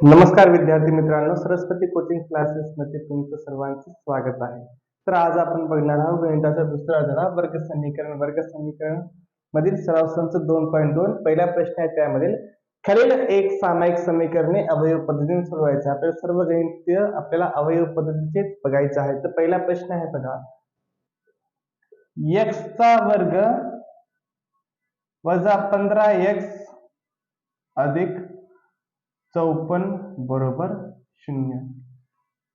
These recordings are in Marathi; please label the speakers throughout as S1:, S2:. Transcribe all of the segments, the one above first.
S1: नमस्कार विद्यार्थी मित्रांनो, सरस्वती कोचिंग क्लासेस मध्ये तुमचं सर्वांचं स्वागत आहे. तर आज आपण बघणार आहोत गणिताचा दुसरा धडा वर्ग समीकरण मधील सराव संच 2.2. पहिला प्रश्न आहे त्यामधील खालील एक सामायिक समीकरणे अवयव पद्धतीने सोडवायचे. आपल्याला सर्व गणित आपल्याला अवयव पद्धतीचे बघायचे आहे. तर पहिला प्रश्न आहे बघा, x चा वर्ग वजा 15x अधिक 54 बरोबर 0.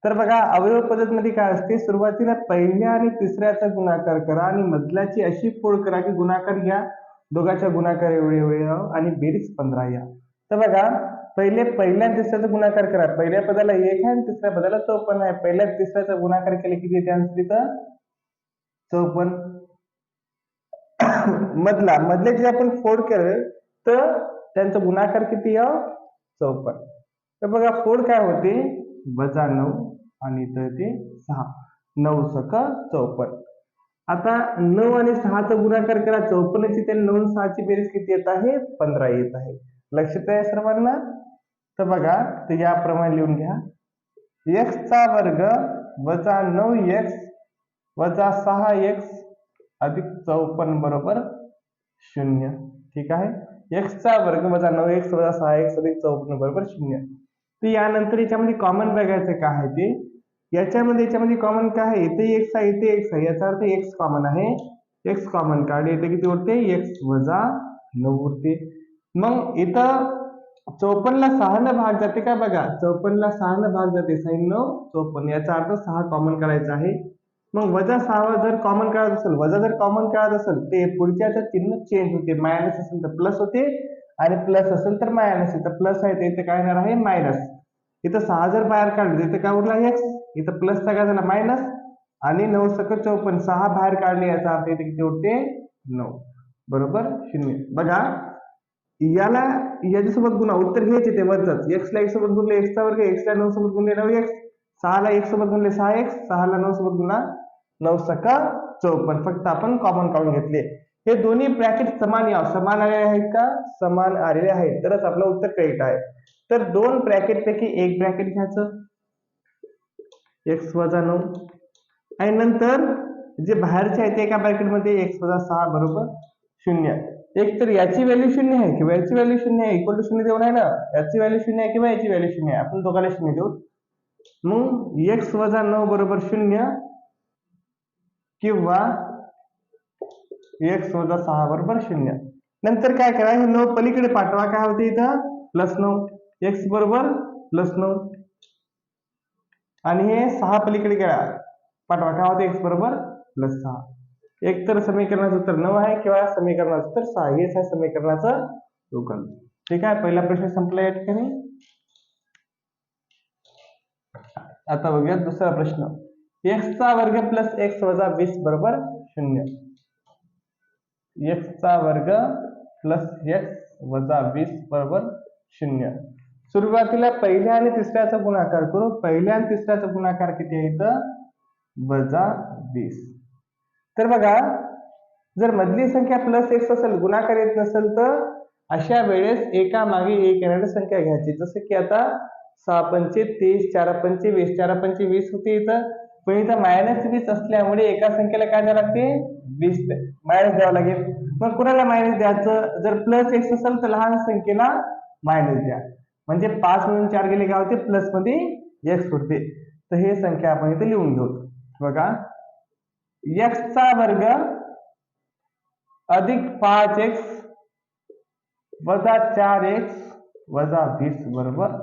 S1: तर बघा, अवयव पद्धतीमध्ये काय असते, सुरुवातीला पहिल्या आणि तिसऱ्याचा गुणाकार करा आणि मधल्याची अशी फोड करा की गुणाकार घ्या, दोघांच्या गुणाकार एवढे आणि बेरीज 15 या. तर बघा, पहिल्या आणि तिसऱ्याचा गुणाकार करा. पहिल्या पदाला 1 आहे आणि तिसऱ्या पदाला 54 आहे. पहिल्या तिसऱ्याचा गुणाकार केले किती येते आन्सर इथं 54. मधल्याची आपण फोड केलं तर त्यांचा गुणाकार किती आहे 54. तर बघा, फोड काय होते वजा 9 आणि इथं ते 6, 9 सक 54. आता 9 आणि 6चा गुणाकार करा, 54 ची, 9 आणि 6 ची बेरीज किती येत आहे 15 येत आहे. लक्षात आहे सर्वांना? तर बघा, तर याप्रमाणे लिहून घ्या, x चा वर्ग वजा 9x वजा 6x अधिक 54 बरोबर 0. ठीक आहे, x चा वर्ग वजा 9x वजा 6x अधिक 54 बरोबर 0. तर यानंतर याच्यामध्ये कॉमन बघायचं काय आहे ते, याच्यामध्ये कॉमन काय आहे, इथे x आहे, इथे x आहे, याचा अर्थ x कॉमन आहे. x कॉमन काढले इथे किती उरते x वजा 9 उरते. मग इथं 54 ला 6 न भाग जाते का बघा, 54 ला 6 न भाग जाते, 6 9 54, याचा अर्थ 6 कॉमन काढायचा आहे. मग वजा 6 जर कॉमन काढत असेल, वजा जर कॉमन काढत असेल ते पुढच्याचं चिन्ह चेंज होते, मायनस असेल तर प्लस होते आणि प्लस असेल तर मायनस. इथं प्लस आहे तर इथं काय येणार आहे मायनस. इथं 6 जर बाहेर काढले इथं काय उरला x, इथं प्लसचा काय झाला मायनस आणि 9 सक 54, 6 बाहेर काढले याचा अर्थ इथे किती उरते 9 बरोबर 0. बघा, याला याच्यासोबत गुणा, उत्तर घ्यायचे ते वरच, x ला 1 सोबत गुणले x चा वर्ग, x ला 9 सोबत गुणले 9x, 6 ला 1 सोबत गुणले 6x, 6 ला 9 सोबत गुणा 9 सका 54. फक्त आपण कॉमन काढून घेतले. हे दोन्ही ब्रॅकेट समान आलेले आहेत का, समान आलेले आहेत, तरच आपलं उत्तर करेक्ट आहे. तर दोन ब्रॅकेट पैकी एक ब्रॅकेट घ्यायचं x वजा 9 आणि नंतर जे बाहेरचे आहे ते एका ब्रॅकेट मध्ये x वजा 6 बरोबर 0. एक तर याची व्हॅल्यू 0 आहे किंवा याची व्हॅल्यू 0 आहे, इक्वल टू 0 देऊन आहे ना, याची व्हॅल्यू 0 आहे किंवा याची व्हॅल्यू 0 आहे, आपण दोघांना 0 देऊ. मग x वजा 9 बरोबर 0 किंवा x वजा 6 बरोबर 0. नंतर काय करा, हे 9 पलीकडे पाठवा, काय होते इथं प्लस 9, x बरोबर प्लस 9 आणि हे 6 पलीकडे करा पाठवा, काय होते x बरोबर प्लस 6. एक तर समीकरणाचं उत्तर 9 आहे किंवा समीकरणाचं उत्तर 6, हेच आहे समीकरणाचं उकल. ठीक आहे, पहिला प्रश्न संपला या ठिकाणी. आता बघूया दुसरा प्रश्न, x चा वर्ग प्लस x वजा 20 बरोबर 0. x चा वर्ग प्लस x वजा 20 बरोबर 0. सुरुवातीला पहिल्या आणि तिसऱ्याचा गुणाकार करू. पहिल्या आणि तिसऱ्याचा गुणाकार किती आहे इथं वजा 20. तर बघा, जर मधली संख्या प्लस x असेल, गुणाकार येत नसेल, तर अशा वेळेस एका मागे एक येणारी संख्या घ्यायची. जसं की आता 6 पंचे 30, 4 पंचे 20, 4 पंचे 20 होते इथं, पण इथं मायनस 20 असल्यामुळे एका संख्येला काय द्यावं लागते 20 मायनस द्यावं लागेल. मग कुणाला मायनस द्यायचं, जर प्लस x असेल तर लहान संख्येला मायनस द्या, म्हणजे 5 म्हणून 4 गेले काय होते प्लस मध्ये x होते. तर हे संख्या आपण इथे लिहून घेऊ. बघा, x चा वर्ग अधिक 5x वजा 4x वजा 20 बरोबर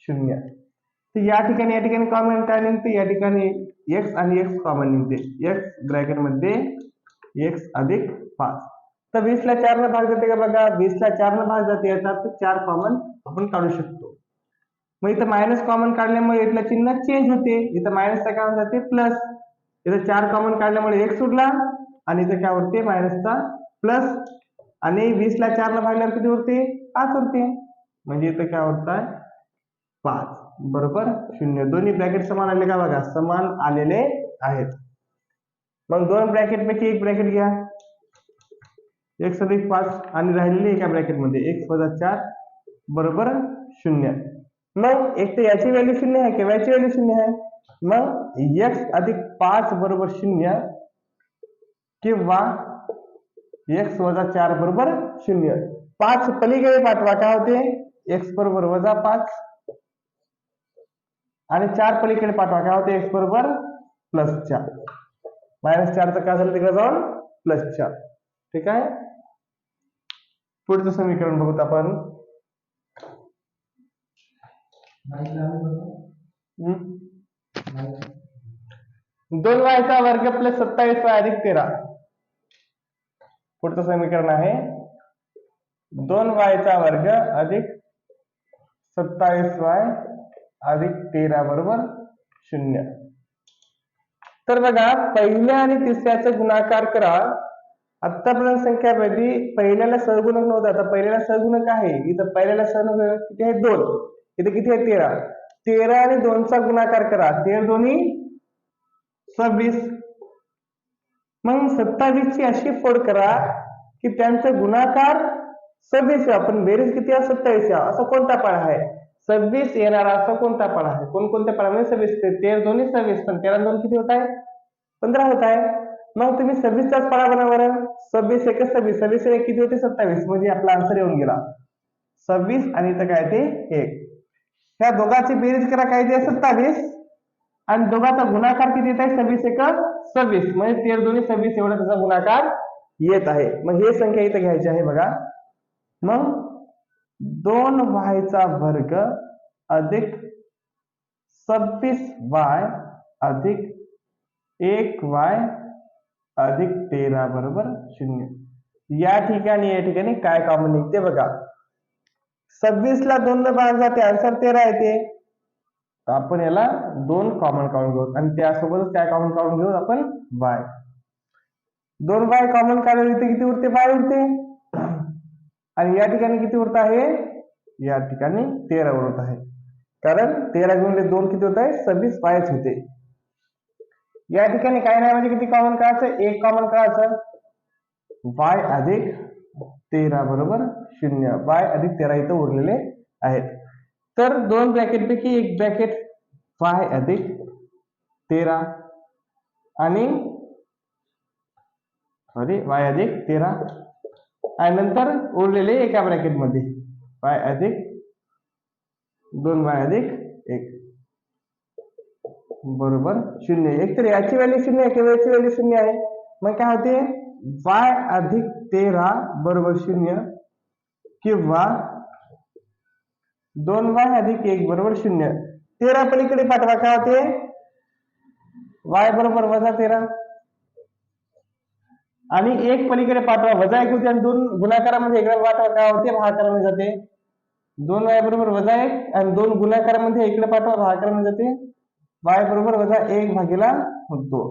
S1: 0. तर या ठिकाणी कॉमन काय निघते, या ठिकाणी x आणि x कॉमन निघते, x ब्रॅकेट मध्ये x अधिक 5. तर 20 ला 4 न भाग जाते का बघा, 20 ला 4 न भाग जाते, याचा अर्थ 4 कॉमन आपण काढू शकतो. मग इथं मायनस कॉमन काढल्यामुळे इथलं चिन्ह चेंज होते, इथं मायनसचा काय जाते प्लस, इथं 4 कॉमन काढल्यामुळे x उरला आणि इथं काय उरते मायनसचा प्लस, आणि 20 ला 4 न भागल्यावर किती उरते 5 उरते, म्हणजे इथं काय उरतंय 5 बरोबर 0. दोन्ही ब्रॅकेट समान आले का बघा, समान आलेले आहेत. मग दोन ब्रॅकेट पैकी एक ब्रॅकेट घ्या, x अधिक 5 आणि राहिलेले एका ब्रॅकेट मध्ये x वजा 4 बरोबर 0. मग एक तर याची व्हॅल्यू 0 आहे किंवा याची व्हॅल्यू 0 आहे. मग x अधिक 5 बरोबर 0 किंवा x वजा 4 बरोबर 0. 5 पलीकडे पाठवा, काय होते x बरोबर वजा 5 आणि 4 पलीकडे पाठवा, काय होते x बरोबर प्लस 4. -4 काय झालं तिकडे जाऊन +4. ठीक आहे. पुढचं समीकरण बघूत आपण. 2y वर्ग प्लस 27y अधिक 13. पुढचं समीकरण आहे 2y वर्ग अधिक 27y अधिक 13 बरोबर 0. तर बघा, पहिल्या आणि तिसऱ्याचा गुणाकार करा. आतापर्यंत संख्यापैकी पहिल्याला सहगुणक नव्हता, आता पहिल्याला सहगुणक आहे. इथं पहिल्याला सहगुणक किती आहे 2, इथे किती आहे 13. 13 आणि 2 चा गुणाकार करा, 13 दोन्ही 26. मग 27 ची अशी फोड करा की त्यांचा गुणाकार 26 पण बेरीज किती आहे 27. असा कोणता पाढा आहे 26 येणारा, असा कोणता पाढा आहे? कोणकोणत्या पाढ्यामध्ये 26? 13 दोन्ही 26 पण 13 दोन किती होत आहे 15 होत आहे. मग तुम्ही 26 चाच पाढा बनवा बरं. 26 एक 26, 26 एक किती होते 27, म्हणजे आपला आन्सर येऊन गेला 26 आणि इथं काय ते 1. ह्या दोघांची बेरीज करा, काय ते 27 आणि दोघांचा गुणाकार किती येत आहे 26 एक 26, म्हणजे 13 दोन्ही 26 एवढा त्याचा गुणाकार येत आहे. मग हे संख्या इथे घ्यायची आहे बघा. मग 2y चा वर्ग अधिक 26y अधिक 1y अधिक 13 बरोबर 0. या ठिकाणी काय कॉमन निघते बघा. 26 ला 2 ने भाग जाते, आन्सर 13 येते. तर आपण याला 2 कॉमन काढून घेऊ आणि त्यासोबतच काय कॉमन काढून घेऊ आपण y. 2y कॉमन काढले इथे किती उरते y उरते आणि या ठिकाणी किती उरत आहे, या ठिकाणी 13 उरत आहे. कारण 13 गुणिले 2 किती होत आहे 26 y होते. या ठिकाणी काय नाही म्हणजे किती कॉमन काढायचं 1 कॉमन काढायचं. y अधिक 13 बरोबर 0. y अधिक 13 इथं उरलेले आहेत. तर 2 ब्रॅकेट पैकी एक ब्रॅकेट y अधिक 13 आणि y अधिक 13 आणि नंतर उरलेले एका ब्रॅकेट मध्ये y अधिक 2y अधिक 1 बरोबर 0. एक तर याची व्हॅल्यू 0 आहे किंवा याची व्हॅल्यू 0 आहे. मग काय होते y अधिक 13 बरोबर 0 किंवा 2y अधिक 1 बरोबर 0. 13 पलीकडे पाठवा, काय होते y बरोबर वजा 13 आणि 1 पलीकडे पाठवा वजा 1 होते आणि 2 गुणाकारामध्ये इकडे पाठवा, काय होते भागाकारामध्ये जाते. 2y बरोबर वजा 1 आणि 2 गुणाकारामध्ये इकडे पाठवा भागाकारामध्ये जाते. y बरोबर वजा 1 भागीला 2.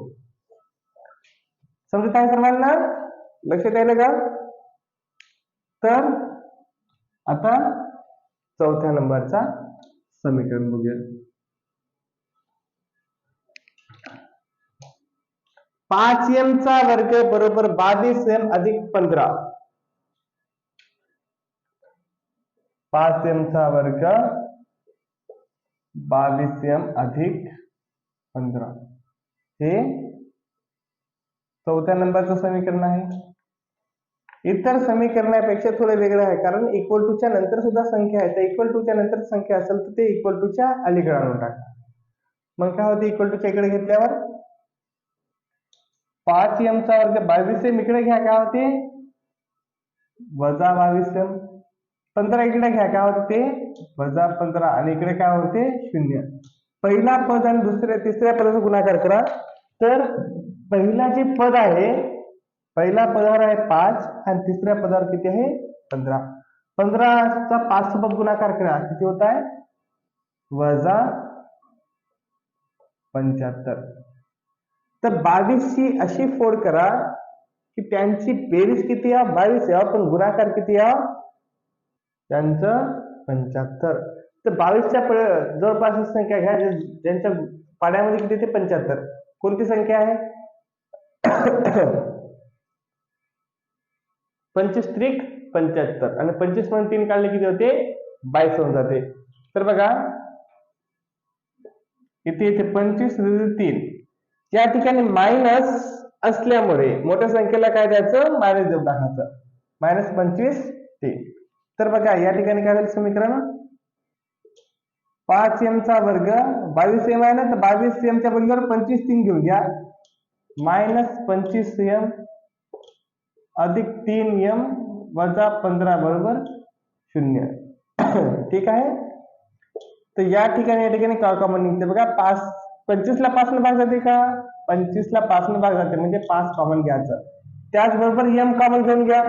S1: समजत आहे सर्वांना, लक्षात येईल का? तर आता चौथ्या नंबरचा समीकरण बघूया. 5m चा वर्ग बरोबर 22m अधिक 15. 5m चा वर्ग 22m अधिक 15 हे चौथ्या नंबरचं समीकरण आहे. इतर समीकरणापेक्षा थोडे वेगळे आहे, कारण इक्वल टू च्या नंतर सुद्धा संख्या आहे. तर इक्वल टू च्या नंतर संख्या असेल तर ते इक्वल टू च्या अलीकडे आणून टाका. मग काय होते इक्वल टू च्या इकडे घेतल्यावर 5m चा वर्ग 22m इकडे घ्या, काय होते वजा 22m. 15 इकडे घ्या, काय होते वजा 15 आणि इकडे काय होते 0. पहिला पद आणि तिसऱ्या पदाचा गुणाकार करा. तर पहिला जे पद आहे, पहिला पदावर आहे 5 आणि तिसऱ्या पदावर किती आहे 15. 15 चा 5 सोबत गुणाकार करा, किती होत आहे वजा 75. तर 22 ची अशी फोड करा की त्यांची बेरीज किती आहे 22 आहे पण गुणाकार किती आहे त्यांचं 75. तर 22 च्या जवळपास संख्या घ्या ज्यांच्या पाड्यामध्ये किती ते 75. कोणती संख्या आहे 25 त्रिक 75 आणि 25 म्हणून 3 काढले किती होते 22 होऊन जाते. तर बघा इथे इथे 25 3, या ठिकाणी मायनस असल्यामुळे मोठ्या संख्येला काय द्यायचं, मायनस देऊन टाकायचं, -25 3. तर बघा या ठिकाणी काय झालं समीकरण, 5m चा वर्ग 22m आहे ना, तर 22m च्या बरोबर 25 3 घेऊन घ्या, -25m अधिक 3m वजा 15 बरोबर 0. ठीक आहे. तर या ठिकाणी काय कॉमन निघते बघा, 25 ला 5 ने भाग जाते का, 25 ला 5 ने भाग जाते म्हणजे 5 कॉमन घ्यायचं. त्याचबरोबर m कॉमन घेऊन घ्या,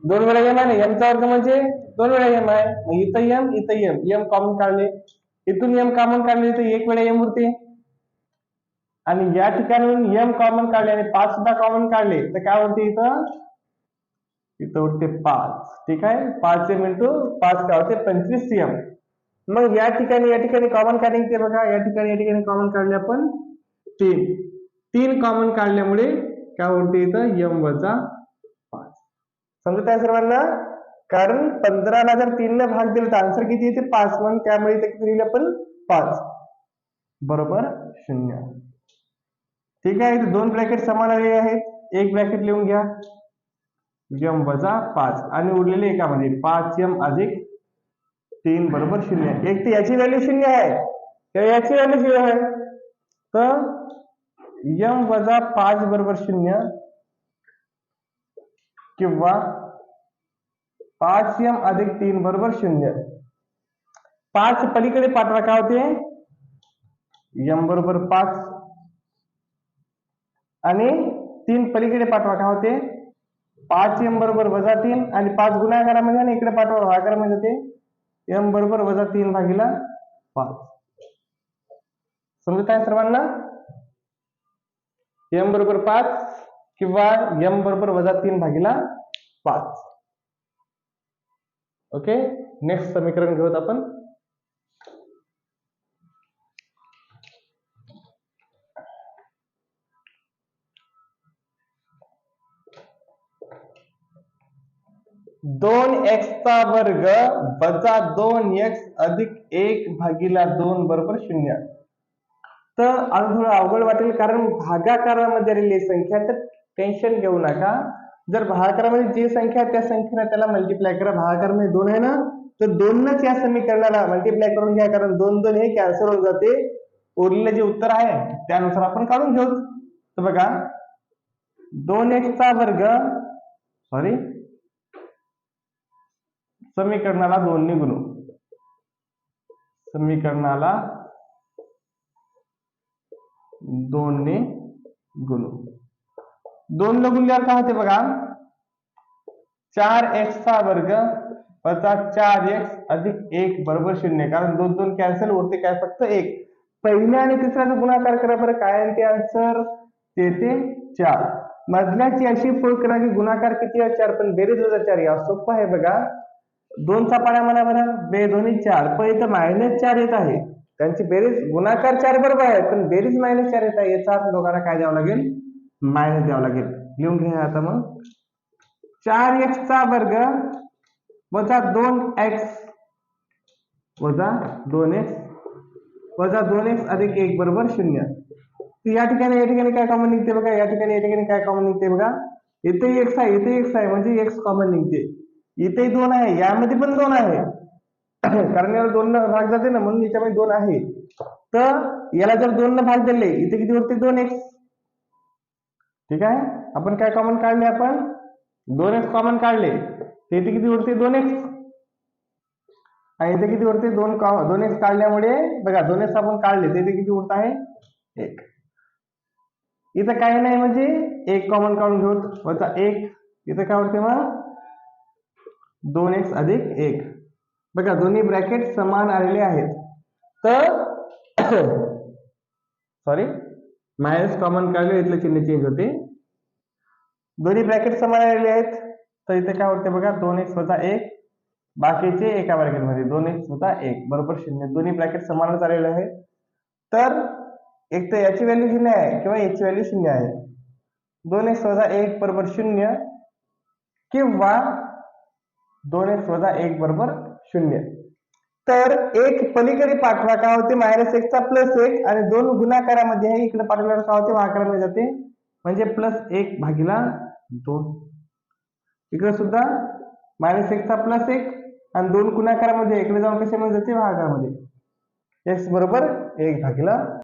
S1: 2 वेळा m आहे ना, m चा वर्ग म्हणजे 2 वेळा m आहे, मग इथं m कॉमन काढले, इथून m कॉमन काढले तर 1 वेळा m उरते, आणि या ठिकाणी m कॉमन काढले आणि 5 सुद्धा कॉमन काढले तर काय होते, इथं उरते 5. ठीक आहे. 5m × 5 काय होते 25m. मग या ठिकाणी कॉमन काय निघते बघा, या ठिकाणी कॉमन काढले आपण 3 कॉमन काढल्यामुळे काय होते इथं m वजा 5. समजत आहे सर्वांना, कारण 15 ला जर 3 ने भाग दिला तर आन्सर किती येते 5, म्हणून त्यामुळे इथे किती लिहिले आपण 5 बरोबर 0. ठीक आहे. इथे 2 ब्रॅकेट समान आलेले आहेत, एक ब्रॅकेट लिहून घ्या m वजा 5 आणि उरलेले एकामध्ये 5m अधिक 3 बरोबर 0. एक तर याची व्हॅल्यू 0 आहे किंवा याची व्हॅल्यू 0 आहे, तर m वजा 5 बरोबर 0 किंवा 5m अधिक 3 बरोबर 0. 5 पलीकडे पाठवा काय होते, m बरोबर 5 आणि 3 पलीकडे पाठवा काय होते 5m बरोबर वजा 3 आणि 5 गुणाकारामध्ये आणि इकडे पाठवा भागाकारामध्ये ते m बरोबर वजा 3 भागिले 5. समजत आहे सर्वांना, m बरोबर 5 किंवा m बरोबर वजा 3 भागिले 5. ओके. नेक्स्ट समीकरण घेऊत आपण. दोन x चा वर्ग वजा 2x अधिक 1 भागिले 2 बरोबर 0. तर थोडं अवघड वाटेल कारण भागाकारामध्ये आलेली संख्या, तर टेन्शन घेऊ नका. जर भागाकारामध्ये जी संख्या आहे त्या संख्येने त्याला मल्टिप्लाय करा. भागाकारामध्ये 2 आहे ना, तर 2नच या समीकरणाला मल्टिप्लाय करून घ्या, कारण 2 2 हे कॅन्सल होऊन जाते. उरलेले जे उत्तर आहे त्यानुसार आपण काढून घेऊ. तर बघा 2x चा वर्ग समीकरणाला 2 ने गुणू, समीकरणाला 2 ने गुणू. 2 ने गुणल्यावर काय होते बघा, 4x चा वर्ग वजा 4x अधिक 1 बरोबर 0. कारण 2 2 कॅन्सल, उरते काय फक्त 1. पहिल्या आणि तिसऱ्याचा गुणाकार करा बरं, काय आहे ते आन्सर, ते 4. मधल्याची अशी फोड करा की गुणाकार किती आहे 4, पण बेरीज वजा 4. या सोपं आहे बघा. 2 चा पाडा म्हणा बरं, 2 दोन्ही 4, पण इथं -4 येत आहे, त्यांची बेरीज गुणाकार 4 बरोबर आहे पण बेरीज -4 येत आहे, याचा अर्थ दोघांना काय द्यावं लागेल, मायनस द्यावं लागेल. लिहून घ्या आता मग 4x चा वर्ग वजा 2x वजा 2x वजा 2x अधिक 1 बरोबर 0. या ठिकाणी काय कॉमन निघते बघा, या ठिकाणी काय कॉमन निघते बघा, इथे x आहे, इथे x आहे म्हणजे x कॉमन निघते. इथे 2 आहे, यामध्ये पण 2 आहे कारण याला 2 ने भाग जाते ना, म्हणून याच्यामध्ये 2 आहे. तर याला जर 2 ने भाग दिले, इथे किती उरते 2x. ठीक आहे. आपण काय कॉमन काढले, आपण 2x कॉमन काढले, तर इथे किती उरते 2x आणि इथे किती उरते 2x काढल्यामुळे बघा 2x आपण काढले, तर इथे किती उरत आहे 1. इथं काही नाही म्हणजे 1 कॉमन काढून घेऊ, वजा 1, इथं काय उरते मग 2x अधिक 1. बघा दोन्ही ब्रॅकेट समान आलेले आहेत, तर मायनस कॉमन काढले, इथलं चिन्ह चेंज होते. दोन्ही ब्रॅकेट समान आलेले आहेत, तर इथे काय होते बघा 2x वजा 1, बाकीचे एका ब्रॅकेटमध्ये 2x वजा 1 बरोबर 0. दोन्ही ब्रॅकेट समानच आलेले आहेत, तर एक तर याची व्हॅल्यू 0 आहे किंवा याची व्हॅल्यू 0 आहे. 2x वजा 1 बरोबर 0 किंवा 2x वजा 1 बरोबर 0. तर एक पलीकडे पाठवा काय होते -x चा +1 आणि 2 गुणाकारामध्ये आहे इकडे पाठवल्यावर काय होते भागाकारामध्ये जाते म्हणजे +1/2. इकडे सुद्धा -x चा +1 आणि 2 गुणाकारामध्ये इकडे जाऊन कशामध्ये जाते भागाकारामध्ये x बरोबर 1/2.